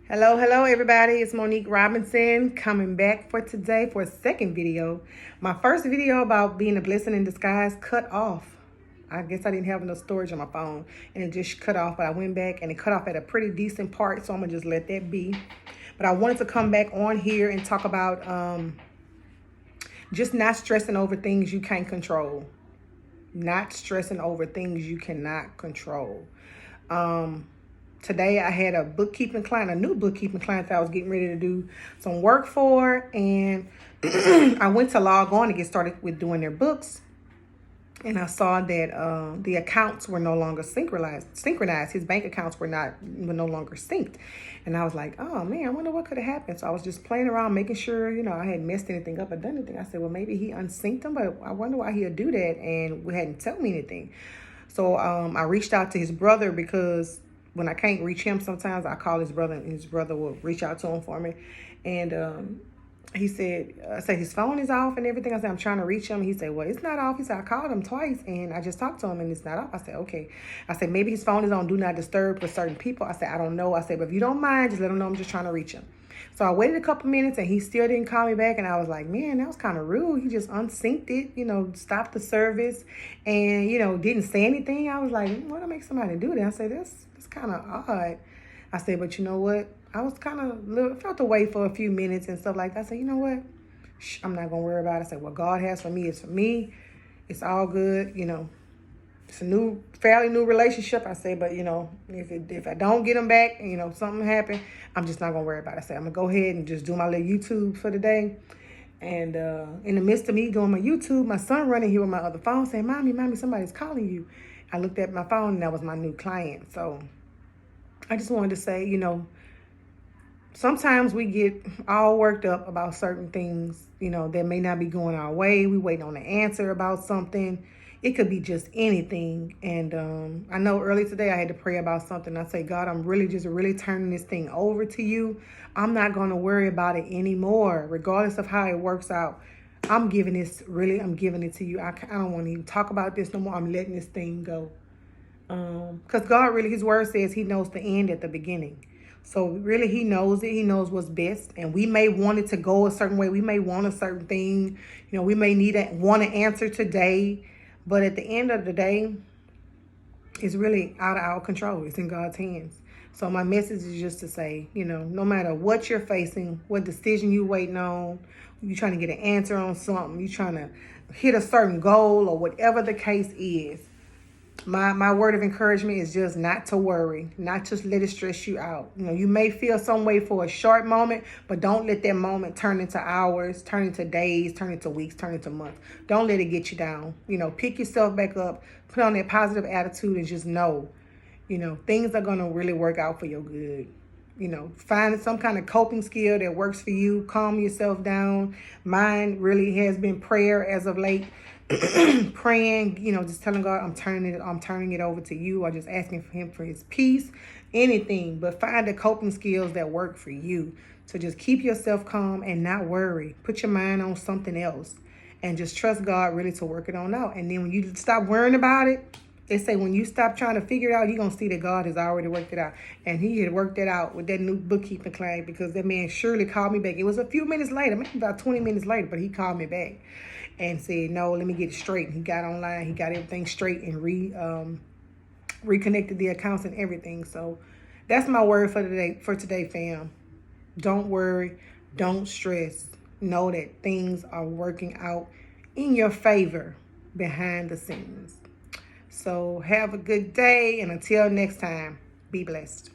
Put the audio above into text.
Hello, everybody. It's Monique Robinson coming back for today for a second video. My first video about being a blessing in disguise cut off. I guess I didn't have enough storage on my phone and it just cut off, but I went back and it cut off at a pretty decent part, so I'm gonna just let that be. But I wanted to come back on here and talk about just not stressing over things you can't control. Not stressing over things you cannot control. Today I had a bookkeeping client, a new bookkeeping client that I was getting ready to do some work for, and I went to log on to get started with doing their books, and I saw that the accounts were no longer synchronized. His bank accounts were no longer synced, and I was like, oh man, I wonder what could have happened. So I was just playing around, making sure I hadn't messed anything up or done anything. I said, well, maybe he unsynced them, but I wonder why he'd do that, and we hadn't told me anything. So I reached out to his brother because when I can't reach him, sometimes I call his brother, and his brother will reach out to him for me. And he said, I said, his phone is off and everything. I said, I'm trying to reach him. He said, well, it's not off. He said, I called him twice and I just talked to him and it's not off. I said, okay. I said, maybe his phone is on Do Not Disturb for certain people. I said, I don't know. I said, but if you don't mind, just let him know I'm just trying to reach him. So I waited a couple minutes and he still didn't call me back. And I was like, man, that was kind of rude. He just unsynced it, stopped the service and, didn't say anything. I was like, why do I make somebody do that? I said, that's kind of odd. I said, but you know what? I was kind of felt away for a few minutes and stuff like that. I said, you know what? I'm not going to worry about it. I said, what God has for me is for me. It's all good. It's a fairly new relationship. I say, but if I don't get him back, something happened, I'm just not gonna worry about it. I say I'm gonna go ahead and just do my little YouTube for the day. And in the midst of me doing my YouTube, my son running here with my other phone saying, Mommy, somebody's calling you. I looked at my phone and that was my new client. So I just wanted to say, sometimes we get all worked up about certain things, that may not be going our way. We wait on the answer about something. It could be just anything. And I know early today I had to pray about something. I say, God, I'm really turning this thing over to you. I'm not going to worry about it anymore, regardless of how it works out. I'm giving it to you. I don't want to even talk about this no more. I'm letting this thing go. Because God his word says he knows the end at the beginning. So really he knows it. He knows what's best. And we may want it to go a certain way. We may want a certain thing. We may want an answer today. But at the end of the day, it's really out of our control. It's in God's hands. So my message is just to say, no matter what you're facing, what decision you're waiting on, you're trying to get an answer on something, you're trying to hit a certain goal or whatever the case is, my word of encouragement is just not to worry, not just let it stress you out. You may feel some way for a short moment, but don't let that moment turn into hours, turn into days, turn into weeks, turn into months. Don't let it get you down. Pick yourself back up, put on that positive attitude and just know, things are going to really work out for your good. Find some kind of coping skill that works for you. Calm yourself down. Mine really has been prayer as of late. Praying, just telling God, I'm turning it over to you. I'm just asking for him for his peace, anything, but find the coping skills that work for you. So just keep yourself calm and not worry. Put your mind on something else and just trust God really to work it on out. And then when you stop worrying about it, they say when you stop trying to figure it out, you're going to see that God has already worked it out. And he had worked it out with that new bookkeeping client because that man surely called me back. It was a few minutes later, maybe about 20 minutes later, but he called me back and said, no, let me get it straight. And he got online, he got everything straight and reconnected the accounts and everything. So that's my word for today, fam. Don't worry, don't stress. Know that things are working out in your favor behind the scenes. So have a good day, and until next time, be blessed.